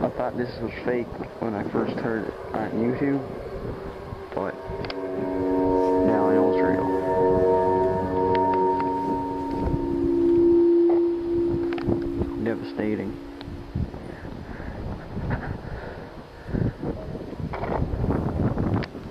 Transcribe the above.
I thought this was fake when I first heard it on YouTube, but now I know it's real. Devastating.